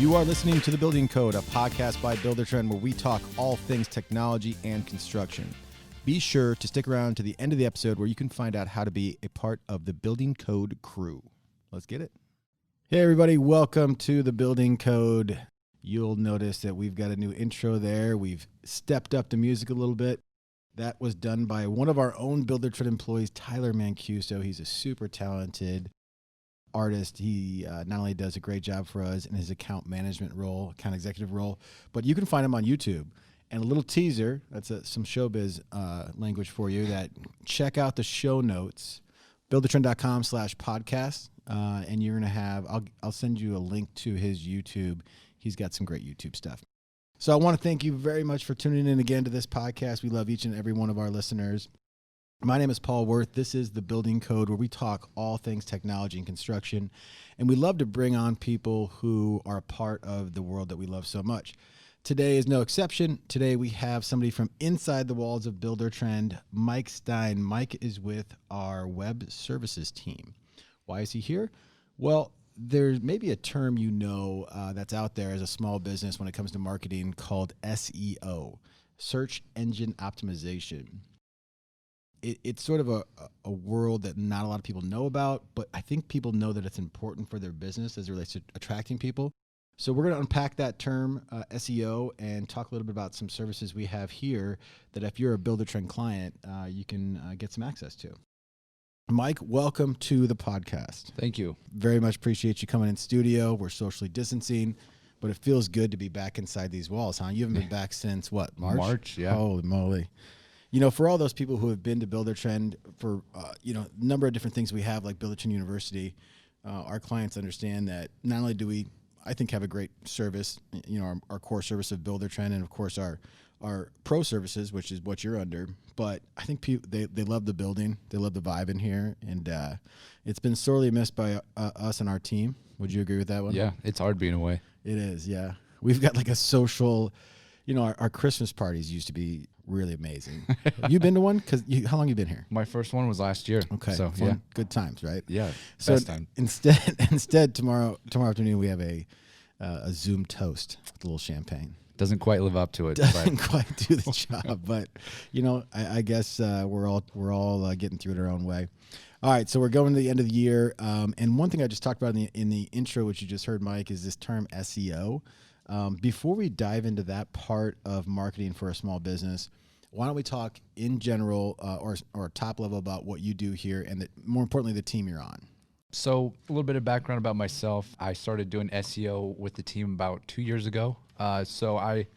You are listening to The Building Code, a podcast by Buildertrend where we talk all things technology and construction. Be sure to stick around to the end of the episode where you can find out how to be a part of the Building Code crew. Let's get it. Hey, everybody. Welcome to The Building Code. You'll notice that we've got a new intro there. We've stepped up the music a little bit. That was done by one of our own Buildertrend employees, Tyler Mancuso. He's a super talented artist. He not only does a great job for us in his account management role, account executive role, but you can find him on YouTube. And a little teaser, that's some showbiz language for you, that check out the show notes, buildertrend.com/podcast, and you're going to have, I'll send you a link to his YouTube. He's got some great YouTube stuff. So I want to thank you very much for tuning in again to this podcast. We love each and every one of our listeners. My name is Paul Worth. This is The Building Code, where we talk all things technology and construction. And we love to bring on people who are a part of the world that we love so much. Today is no exception. Today we have somebody from inside the walls of Buildertrend, Mike Stein. Mike is with our web services team. Why is he here? Well, there's maybe a term that's out there as a small business when it comes to marketing called SEO, search engine optimization. It's sort of a world that not a lot of people know about, but I think people know that it's important for their business as it relates to attracting people. So we're going to unpack that term, SEO, and talk a little bit about some services we have here that if you're a Buildertrend client, you can get some access to. Mike, welcome to the podcast. Thank you. Very much appreciate you coming in studio. We're socially distancing, but it feels good to be back inside these walls, huh? You haven't been back since what, March? March, yeah. Holy moly. You know, for all those people who have been to Buildertrend for, a number of different things we have, like Buildertrend University, our clients understand that not only do we, I think, have a great service, our core service of Buildertrend, and of course our pro services, which is what you're under, but I think they love the building, they love the vibe in here, and it's been sorely missed by us and our team. Would you agree with that one? Yeah, it's hard being away. It is, yeah. We've got like a social, our Christmas parties used to be really amazing. Have you been to one? How long have you been here? My first one was last year. Okay, so fun, yeah, good times, right? Yeah, so best time. Instead tomorrow afternoon we have a Zoom toast with a little champagne. Doesn't quite live up to it. Doesn't quite do the job, but I guess we're all getting through it our own way. All right, so we're going to the end of the year, and one thing I just talked about in the intro, which you just heard, Mike, is this term SEO. Before we dive into that part of marketing for a small business, why don't we talk in general or top level about what you do here and more importantly, the team you're on? So a little bit of background about myself. I started doing SEO with the team about 2 years ago. So I,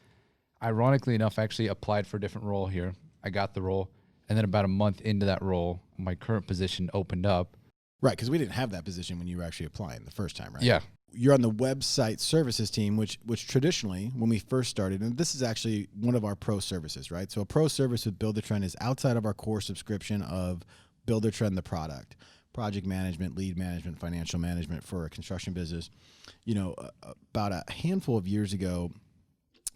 ironically enough, actually applied for a different role here. I got the role. And then about a month into that role, my current position opened up. Right, because we didn't have that position when you were actually applying the first time, right? Yeah. You're on the website services team, which traditionally, when we first started, and this is actually one of our pro services, right? So a pro service with Buildertrend is outside of our core subscription of Buildertrend, the product, project management, lead management, financial management for a construction business. About a handful of years ago,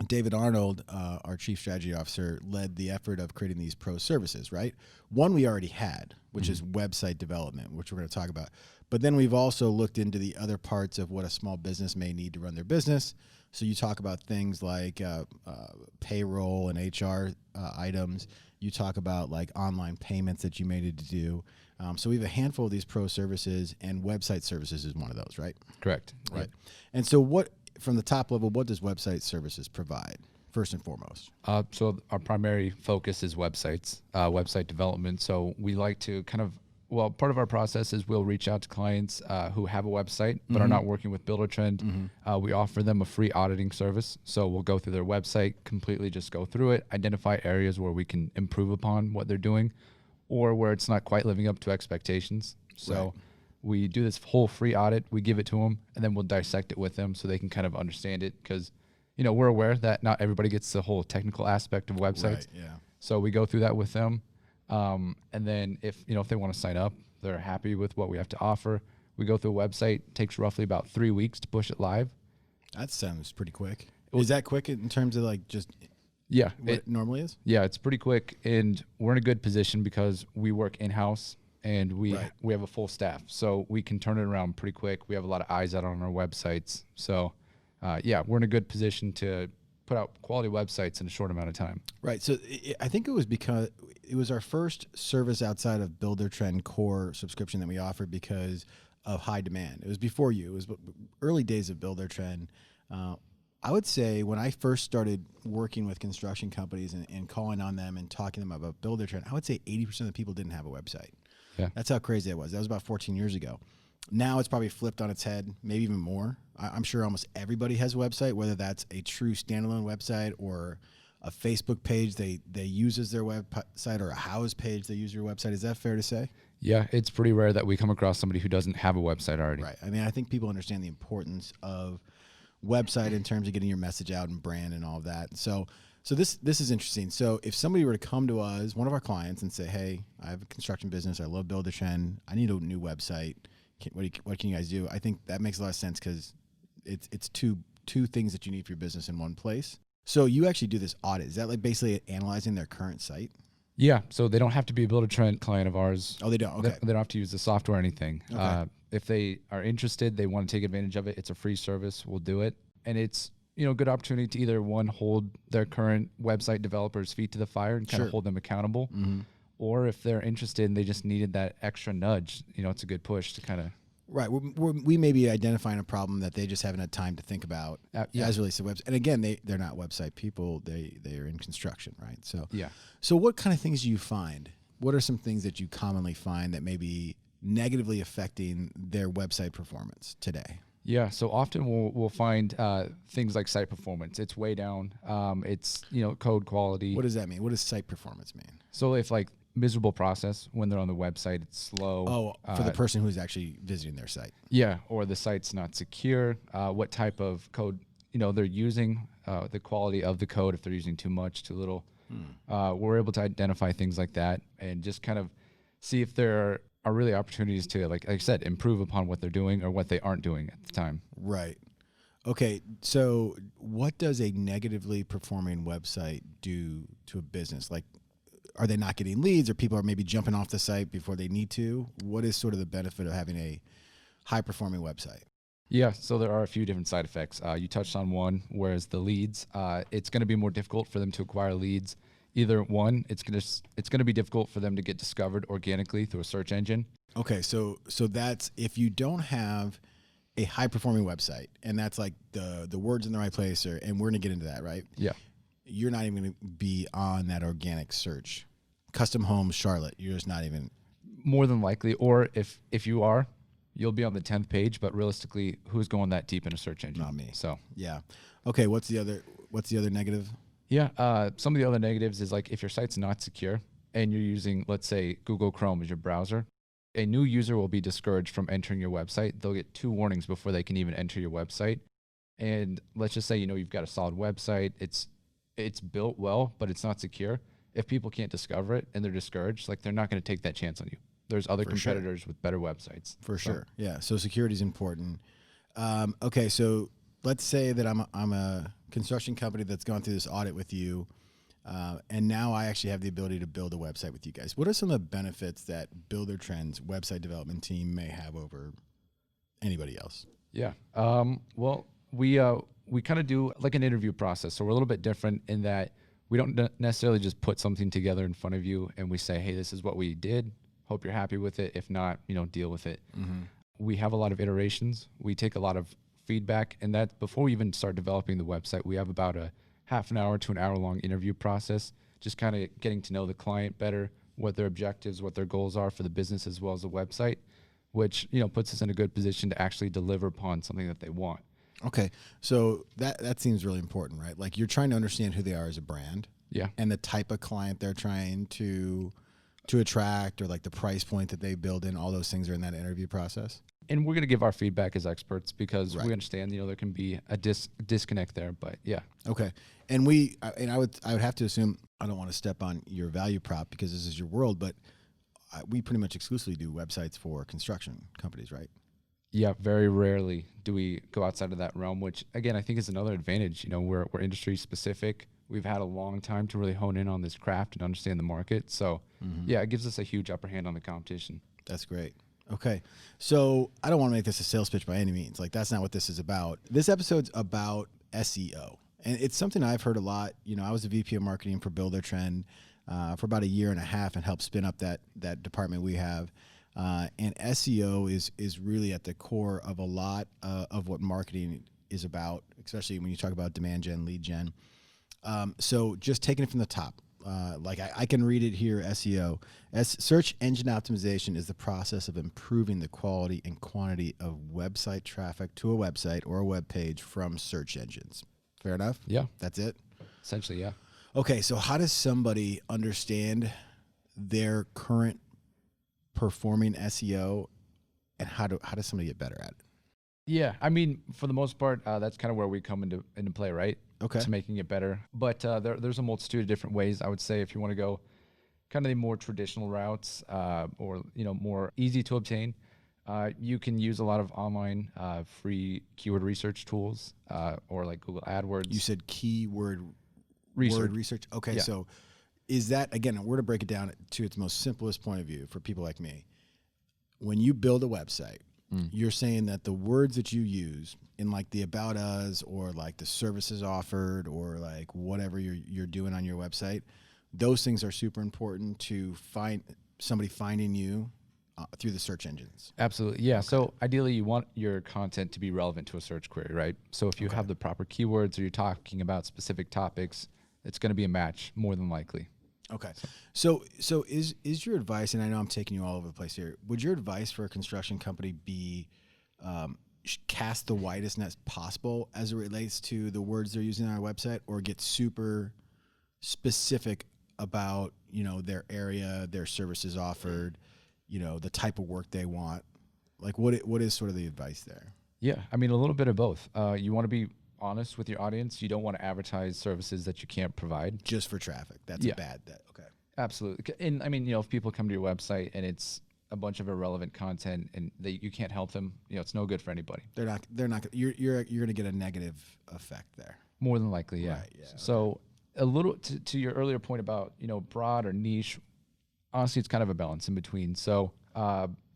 David Arnold, our chief strategy officer, led the effort of creating these pro services, right? One we already had, which is website development, which we're going to talk about. But then we've also looked into the other parts of what a small business may need to run their business. So you talk about things like payroll and HR items. You talk about like online payments that you may need to do. So we have a handful of these pro services, and website services is one of those, right? Correct. Right. Yep. And so from the top level, what does website services provide, first and foremost? So our primary focus is websites, website development. So we like to part of our process is we'll reach out to clients who have a website but are not working with Buildertrend. We offer them a free auditing service. So we'll go through their website, completely just go through it, identify areas where we can improve upon what they're doing or where it's not quite living up to expectations. So we do this whole free audit, we give it to them, and then we'll dissect it with them so they can kind of understand it because, we're aware that not everybody gets the whole technical aspect of websites. Right, yeah. So we go through that with them. And then if they want to sign up, they're happy with what we have to offer. We go through a website. It takes roughly about 3 weeks to push it live. That sounds pretty quick. Is that quick in terms of like just Yeah. What it normally is? Yeah, it's pretty quick, and we're in a good position because we work in-house and we we have a full staff, so we can turn it around pretty quick. We have a lot of eyes out on our websites, so yeah, we're in a good position to put out quality websites in a short amount of time. Right. So I think it was because it was our first service outside of Buildertrend core subscription that we offered because of high demand. It was before you. It was early days of Buildertrend. I would say when I first started working with construction companies and calling on them and talking to them about Buildertrend, I would say 80% of the people didn't have a website. Yeah. That's how crazy that was. That was about 14 years ago. Now it's probably flipped on its head, maybe even more. I'm sure almost everybody has a website, whether that's a true standalone website or a Facebook page they use as their website or a house page they use your website. Is that fair to say? Yeah, it's pretty rare that we come across somebody who doesn't have a website already. Right. I mean, I think people understand the importance of website in terms of getting your message out and brand and all of that. So this is interesting. So if somebody were to come to us, one of our clients, and say, "Hey, I have a construction business. I love Buildertrend. I need a new website. What can you guys do?" I think that makes a lot of sense because it's two things that you need for your business in one place. So you actually do this audit. Is that like basically analyzing their current site? Yeah, so they don't have to be a Buildertrend client of ours. Oh, they don't? Okay. They don't have to use the software or anything. Okay. If they are interested, they want to take advantage of it, it's a free service, we'll do it. And it's, a good opportunity to either one, hold their current website developers' feet to the fire and kind of hold them accountable. Mm-hmm. Or if they're interested and they just needed that extra nudge, it's a good push to kind of. Right. We may be identifying a problem that they just haven't had time to think about as it relates to website. And again, they're not website people. They're in construction, right? So yeah. So what kind of things do you find? What are some things that you commonly find that may be negatively affecting their website performance today? Yeah. So often we'll find things like site performance. It's way down. It's code quality. What does that mean? What does site performance mean? So if like miserable process when they're on the website, it's slow. Oh, for the person who's actually visiting their site. Yeah, or the site's not secure. What type of code they're using, the quality of the code, if they're using too much, too little. We're able to identify things like that and just kind of see if there are really opportunities to, like I said, improve upon what they're doing or what they aren't doing at the time. Right. Okay, so what does a negatively performing website do to a business? Like, are they not getting leads, or people are maybe jumping off the site before they need to? What is sort of the benefit of having a high-performing website? Yeah, so there are a few different side effects. You touched on one, whereas the leads, it's going to be more difficult for them to acquire leads. Either one, it's going to be difficult for them to get discovered organically through a search engine. Okay, so that's if you don't have a high-performing website, and that's like the words in the right place, and we're going to get into that, right? Yeah. You're not even going to be on that organic search. Custom homes, Charlotte, you're just not even. More than likely, or if you are, you'll be on the 10th page, but realistically, who's going that deep in a search engine? Not me. So yeah. Okay, what's the other negative? Yeah, some of the other negatives is like if your site's not secure and you're using, let's say, Google Chrome as your browser, a new user will be discouraged from entering your website. They'll get 2 warnings before they can even enter your website. And let's just say, you've got a solid website. It's built well, but it's not secure. If people can't discover it and they're discouraged, like they're not going to take that chance on you. There's other competitors with better websites. For sure. Yeah. So security is important. Okay. So let's say that I'm a construction company that's gone through this audit with you. And now I actually have the ability to build a website with you guys. What are some of the benefits that Buildertrend's website development team may have over anybody else? Yeah. Well, we kind of do like an interview process. So we're a little bit different in that we don't necessarily just put something together in front of you and we say, hey, this is what we did. Hope you're happy with it. If not, deal with it. Mm-hmm. We have a lot of iterations. We take a lot of feedback, and that before we even start developing the website, we have about a half an hour to an hour long interview process, just kind of getting to know the client better, what their objectives, what their goals are for the business as well as the website, which, puts us in a good position to actually deliver upon something that they want. Okay. So that seems really important, right? Like you're trying to understand who they are as a brand. Yeah. And the type of client they're trying to attract, or like the price point that they build in. All those things are in that interview process. And we're going to give our feedback as experts because we understand, there can be a disconnect there, but yeah. Okay. And I would have to assume, I don't want to step on your value prop because this is your world, but we pretty much exclusively do websites for construction companies, right? Yeah, very rarely do we go outside of that realm, which again, I think is another advantage. We're industry specific. We've had a long time to really hone in on this craft and understand the market. So yeah, it gives us a huge upper hand on the competition. That's great. Okay. So I don't want to make this a sales pitch by any means. Like, that's not what this is about. This episode's about SEO. And it's something I've heard a lot. You know, I was a VP of marketing for Buildertrend for about a year and a half and helped spin up that department we have. And SEO is really at the core of a lot of what marketing is about, especially when you talk about demand gen, lead gen. So just taking it from the top, like I can read it here, SEO. Search engine optimization is the process of improving the quality and quantity of website traffic to a website or a web page from search engines. Fair enough? Yeah. That's it? Essentially, yeah. Okay, so how does somebody understand their current performing SEO, and how does somebody get better at it? Yeah, I mean, for the most part, that's kind of where we come into play, right? Okay. To making it better. But there's a multitude of different ways. I would say if you want to go kind of the more traditional routes, or more easy to obtain, you can use a lot of online free keyword research tools, or like Google AdWords. You said keyword research. Word research. Okay, Yeah. so is that, again, we're to break it down to its most simplest point of view for people like me. When you build a website, you're saying that the words that you use in like the about us or like the services offered or like whatever you're doing on your website, those things are super important to find somebody finding you through the search engines. Absolutely. Yeah. Okay. So ideally you want your content to be relevant to a search query, right? So if you have the proper keywords or you're talking about specific topics, it's going to be a match more than likely. Okay. So is your advice, and I know I'm taking you all over the place here, would your advice for a construction company be cast the widest net possible as it relates to the words they're using on our website, or get super specific about, their area, their services offered, the type of work they want? Like what is sort of the advice there? Yeah. I mean, a little bit of both. You want to be honest with your audience. You don't want to advertise services that you can't provide just for traffic. That's a bad bet. Okay. Absolutely. And I mean, if people come to your website and it's a bunch of irrelevant content and you can't help them, it's no good for anybody. They're not, you're going to get a negative effect there. More than likely. Yeah. Right, yeah. So a little to your earlier point about, broad or niche, honestly, it's kind of a balance in between. So,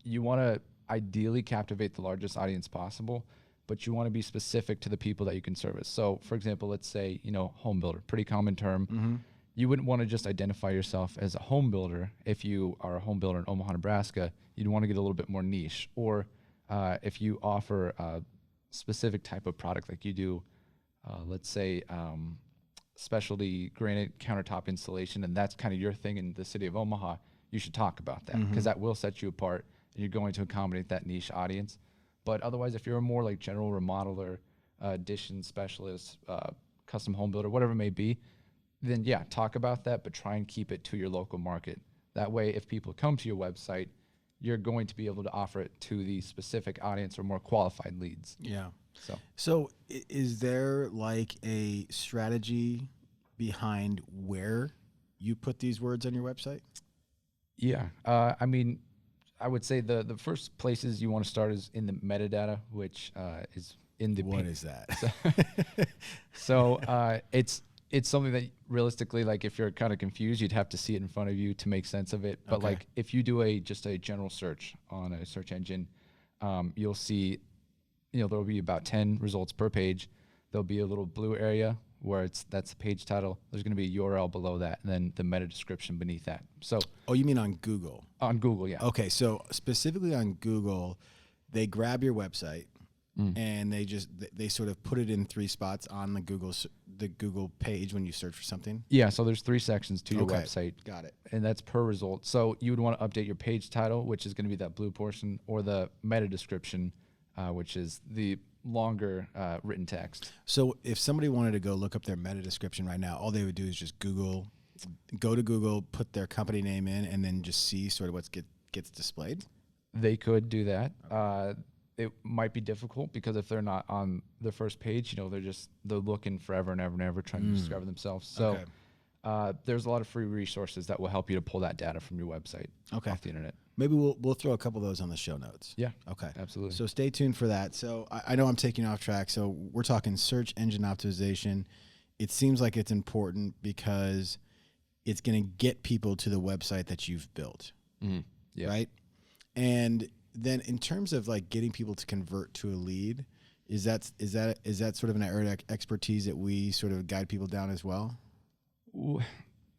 you want to ideally captivate the largest audience possible, but you want to be specific to the people that you can service. So for example, let's say, home builder, pretty common term. Mm-hmm. You wouldn't want to just identify yourself as a home builder. If you are a home builder in Omaha, Nebraska, you'd want to get a little bit more niche. Or if you offer a specific type of product, like you do, let's say specialty granite countertop installation, and that's kind of your thing in the city of Omaha, you should talk about that, because that will set you apart and you're going to accommodate that niche audience. But otherwise, if you're a more like general remodeler, addition specialist, custom home builder, whatever it may be, then yeah, talk about that, but try and keep it to your local market. That way, if people come to your website, you're going to be able to offer it to the specific audience or more qualified leads. Yeah. So is there like a strategy behind where you put these words on your website? Yeah. I mean, I would say the first places you want to start is in the metadata, which is in the... What is that? So it's something that realistically, like if you're kind of confused, you'd have to see it in front of you to make sense of it. But like if you do just a general search on a search engine, you'll see, there'll be about 10 results per page. There'll be a little blue area where that's the page title. There's going to be a URL below that, and then the meta description beneath that. So, oh, you mean on Google? On Google, yeah. Okay, so specifically on Google, they grab your website and they sort of put it in 3 spots on the Google page when you search for something. Yeah, so there's 3 sections to your website. Got it. And that's per result. So you would want to update your page title, which is going to be that blue portion, or the meta description, which is the longer written text. So if somebody wanted to go look up their meta description right now, all they would do is just go to Google, put their company name in, and then just see sort of what gets displayed? They could do that. Okay. It might be difficult because if they're not on the first page, they're looking forever and ever and ever trying to discover themselves. So there's a lot of free resources that will help you to pull that data from your website off the internet. Maybe we'll throw a couple of those on the show notes. Yeah. Okay. Absolutely. So stay tuned for that. So I know I'm taking off track. So we're talking search engine optimization. It seems like it's important because it's going to get people to the website that you've built. Mm-hmm. Yeah. Right. And then in terms of like getting people to convert to a lead, is that sort of an area of expertise that we sort of guide people down as well? Ooh,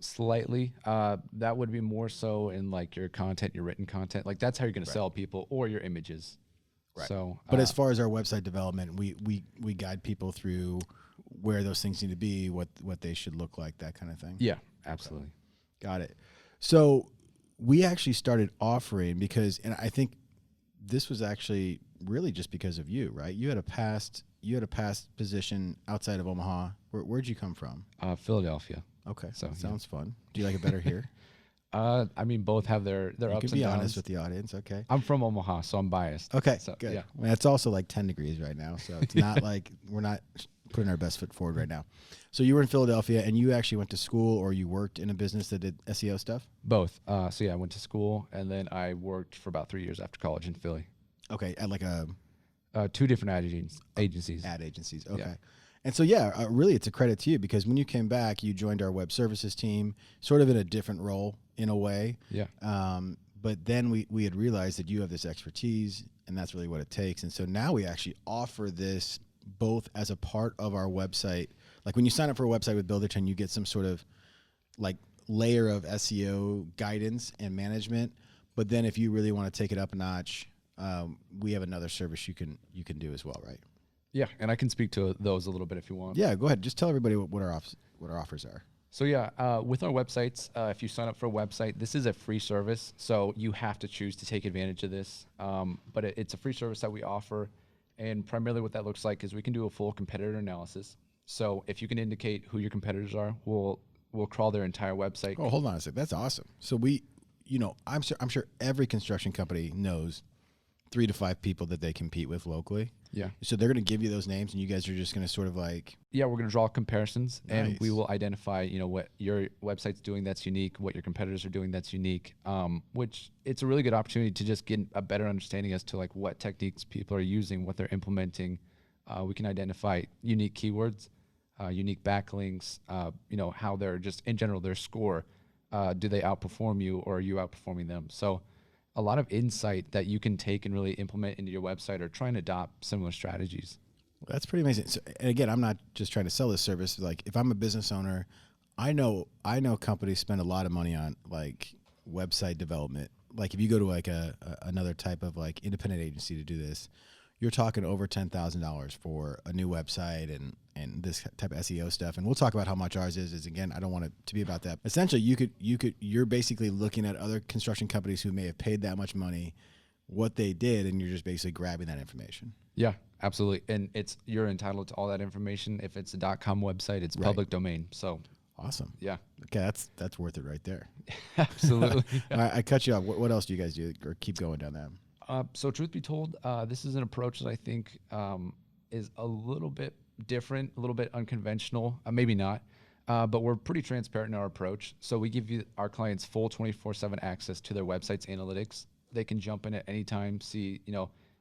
slightly. That would be more so in like your content, your written content. Like that's how you're going to sell people, or your images. Right. So, but as far as our website development, we guide people through where those things need to be, what they should look like, that kind of thing. Yeah, absolutely. Okay. Got it. So we actually started offering and I think this was actually really just because of you, right? You had a past position outside of Omaha. Where'd you come from? Philadelphia. Okay, so sounds fun. Do you like it better here? I mean, both have their ups and downs. You can be honest with the audience, okay? I'm from Omaha, so I'm biased. Okay, so, good. Yeah. Well, it's also like 10 degrees right now, so it's not like we're not putting our best foot forward right now. So you were in Philadelphia, and you actually went to school, or you worked in a business that did SEO stuff? Both. So yeah, I went to school, and then I worked for about 3 years after college in Philly. Okay, at like a 2 different agencies. Ad agencies. Okay. Yeah. And so, really, it's a credit to you because when you came back, you joined our web services team, sort of in a different role in a way. Yeah. But then we had realized that you have this expertise, and that's really what it takes. And so now we actually offer this both as a part of our website. Like when you sign up for a website with Buildertrend, you get some sort of like layer of SEO guidance and management. But then if you really want to take it up a notch, we have another service you can do as well, right? Yeah, and I can speak to those a little bit if you want. Yeah, go ahead. Just tell everybody what our offers are. So yeah, with our websites, if you sign up for a website, this is a free service, so you have to choose to take advantage of this. But it's a free service that we offer, and primarily what that looks like is we can do a full competitor analysis. So if you can indicate who your competitors are, we'll crawl their entire website. Oh, hold on a sec. That's awesome. So I'm sure every construction company knows 3 to 5 people that they compete with locally. Yeah. So they're going to give you those names, and you guys are just going to sort of like. Yeah, we're going to draw comparisons, Nice. and we will identify, what your website's doing that's unique, what your competitors are doing that's unique. Which it's a really good opportunity to just get a better understanding as to like what techniques people are using, what they're implementing. We can identify unique keywords, unique backlinks. How they're just in general their score. Do they outperform you, or are you outperforming them? So a lot of insight that you can take and really implement into your website or try and adopt similar strategies. That's pretty amazing. So, and again, I'm not just trying to sell this service. Like if I'm a business owner, I know companies spend a lot of money on like website development. Like if you go to like another type of like independent agency to do this, you're talking over $10,000 for a new website and this type of SEO stuff. And we'll talk about how much ours is. Again, I don't want it to be about that. Essentially, you're basically looking at other construction companies who may have paid that much money, what they did, and you're just basically grabbing that information. Yeah, absolutely. And you're entitled to all that information. If it's a .com website, it's public domain. So awesome. Yeah. Okay, that's worth it right there. Absolutely. All right, I cut you off. What else do you guys do, or keep going down that? So truth be told, this is an approach that I think is a little bit different, a little bit unconventional, maybe not, but we're pretty transparent in our approach. So we give our clients full 24/7 access to their website's analytics. They can jump in at any time, see,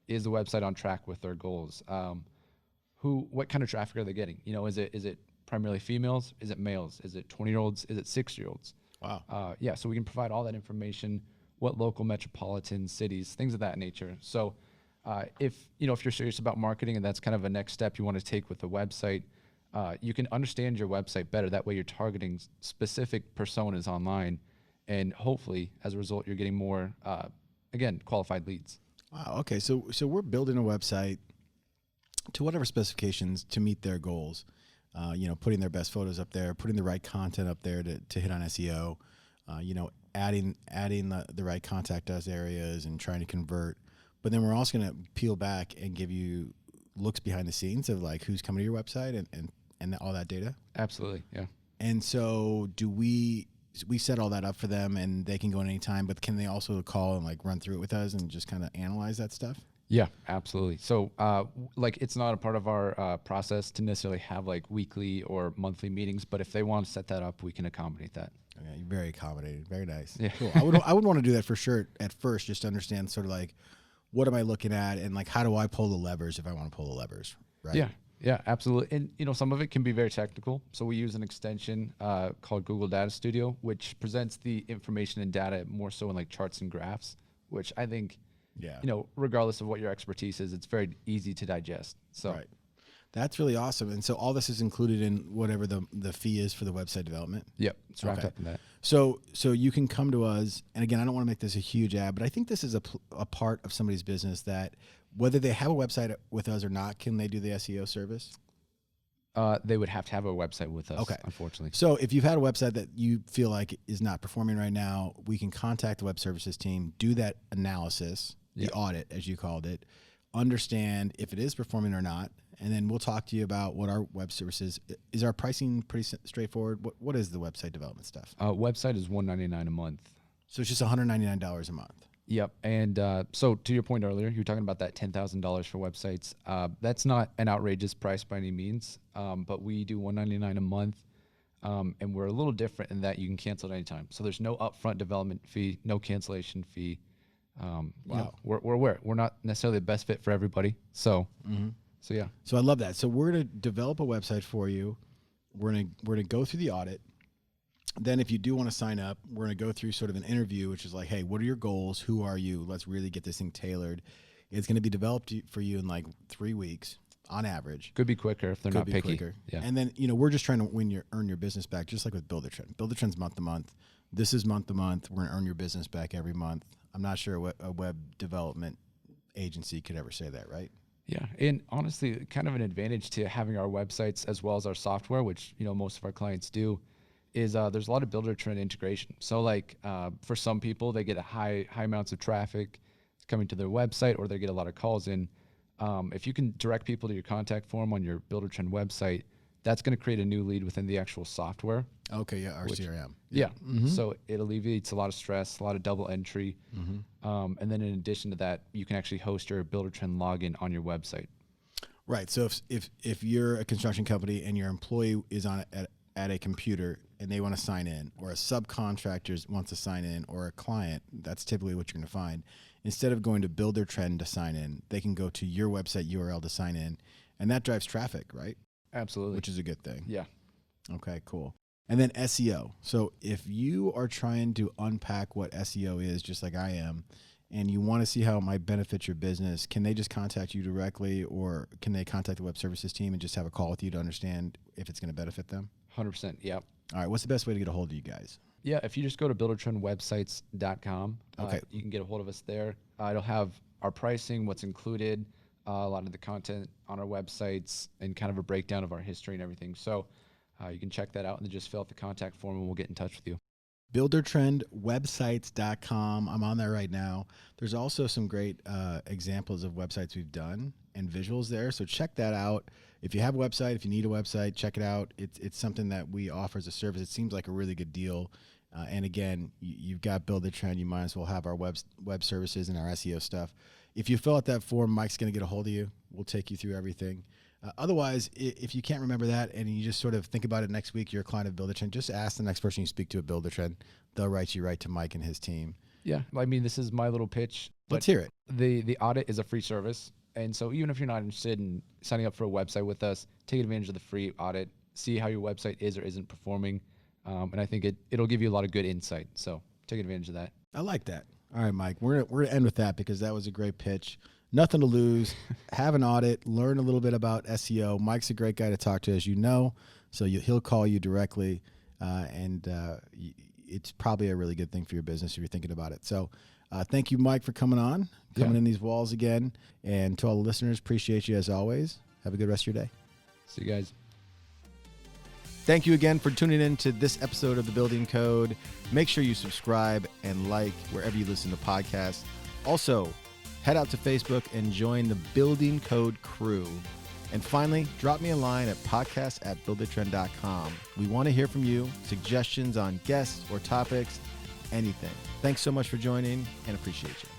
is the website on track with their goals? What kind of traffic are they getting? Is it primarily females? Is it males? Is it 20-year-olds? Is it 6-year-olds? Wow. Yeah, so we can provide all that information. What local metropolitan cities, things of that nature. So if you're serious about marketing and that's kind of a next step you want to take with the website, you can understand your website better. That way you're targeting specific personas online, and hopefully as a result you're getting more, qualified leads. Wow. Okay. So we're building a website to whatever specifications to meet their goals. Putting their best photos up there, putting the right content up there to hit on SEO. Adding the right contact us areas and trying to convert. But then we're also going to peel back and give you looks behind the scenes of like who's coming to your website and all that data. Absolutely. Yeah. And so do we set all that up for them, and they can go at any time, but can they also call and like run through it with us and just kind of analyze that stuff? Yeah, absolutely. So it's not a part of our process to necessarily have like weekly or monthly meetings, but if they want to set that up, we can accommodate that. Okay, you're very accommodating. Very nice. Yeah. Cool. I would want to do that for sure at first, just to understand sort of like what am I looking at, and like how do I pull the levers if I want to pull the levers, right? Yeah, absolutely. And some of it can be very technical. So we use an extension called Google Data Studio, which presents the information and data more so in like charts and graphs, which I think Yeah. regardless of what your expertise is, it's very easy to digest. So Right. That's really awesome. And so all this is included in whatever the fee is for the website development. yep, it's wrapped up in that. So you can come to us, and again, I don't want to make this a huge ad, but I think this is a part of somebody's business that whether they have a website with us or not, can they do the SEO service? They would have to have a website with us, Okay. unfortunately. So if you've had a website that you feel like is not performing right now, we can contact the web services team, do that analysis, the audit, as you called it, understand if it is performing or not, and then we'll talk to you about what our web services is. Our pricing pretty straightforward? What is the website development stuff? Website is $199 a month. So it's just $199 a month. Yep. And so to your point earlier, you were talking about that $10,000 for websites. That's not an outrageous price by any means, but we do $199 a month, and we're a little different in that you can cancel at any time. So there's no upfront development fee, no cancellation fee. Wow. We're aware we're not necessarily the best fit for everybody. So, so yeah. So I love that. So we're going to develop a website for you. We're going to go through the audit. Then if you do want to sign up, we're going to go through sort of an interview, which is like, hey, what are your goals? Who are you? Let's really get this thing tailored. It's going to be developed for you in like 3 weeks on average. Could be quicker if they're not picky. Quicker. Yeah. And then, we're just trying to earn your business back, just like with Buildertrend. Buildertrend's month to month. This is month to month. We're going to earn your business back every month. I'm not sure a web development agency could ever say that, right? Yeah. And honestly, kind of an advantage to having our websites as well as our software, which, most of our clients do, is there's a lot of Buildertrend integration. So like for some people, they get a high amounts of traffic coming to their website, or they get a lot of calls in. If you can direct people to your contact form on your Buildertrend website, that's going to create a new lead within the actual software. Okay, yeah, our CRM. Yeah. So it alleviates a lot of stress, a lot of double entry. And then in addition to that, you can actually host your Buildertrend login on your website. Right. So if you're a construction company and your employee is on at a computer and they want to sign in, or a subcontractor wants to sign in, or a client, that's typically what you're going to find. Instead of going to Buildertrend to sign in, they can go to your website URL to sign in, and that drives traffic, right? Absolutely. Which is a good thing. Yeah. Okay, cool. And then SEO. So if you are trying to unpack what SEO is, just like I am, and you want to see how it might benefit your business, can they just contact you directly, or can they contact the web services team and just have a call with you to understand if it's going to benefit them? 100%. Yeah. All right. What's the best way to get a hold of you guys? Yeah. If you just go to buildertrendwebsites.com, okay, you can get a hold of us there. It'll have our pricing, what's included, a lot of the content on our websites, and kind of a breakdown of our history and everything. So you can check that out and then just fill out the contact form and we'll get in touch with you. Buildertrendwebsites.com. I'm on there right now. There's also some great examples of websites we've done and visuals there. So check that out. If you have a website, if you need a website, check it out. It's something that we offer as a service. It seems like a really good deal. And again, you've got Buildertrend. You might as well have our web services and our SEO stuff. If you fill out that form, Mike's going to get a hold of you. We'll take you through everything. Otherwise, if you can't remember that and you just sort of think about it next week, you're a client of Buildertrend, just ask the next person you speak to at Buildertrend. They'll write you right to Mike and his team. Yeah. I mean, this is my little pitch. Let's hear it. The audit is a free service. And so even if you're not interested in signing up for a website with us, take advantage of the free audit, see how your website is or isn't performing. And I think it'll give you a lot of good insight. So take advantage of that. I like that. All right, Mike, we're going to end with that because that was a great pitch. Nothing to lose. Have an audit. Learn a little bit about SEO. Mike's a great guy to talk to, as you know. So he'll call you directly, and it's probably a really good thing for your business if you're thinking about it. So thank you, Mike, for coming in these walls again. And to all the listeners, appreciate you as always. Have a good rest of your day. See you guys. Thank you again for tuning in to this episode of The Building Code. Make sure you subscribe and like wherever you listen to podcasts. Also, head out to Facebook and join the Building Code crew. And finally, drop me a line at podcast@buildertrend.com. We want to hear from you, suggestions on guests or topics, anything. Thanks so much for joining and appreciate you.